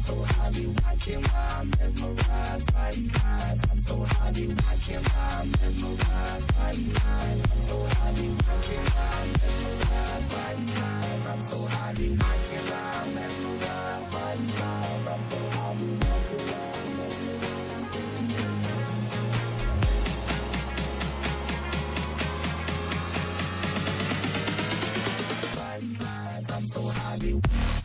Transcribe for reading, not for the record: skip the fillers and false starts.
so happy watching while I'm mesmerized by these eyes. I'm so happy watching while I'm mesmerized by these eyes. I'm so happy watching while I'm mesmerized by these eyes. I'm so happy watching while I'm mesmerized by these eyes. I'm so happy watching while I'm mesmerized by these eyes. I'm so happy.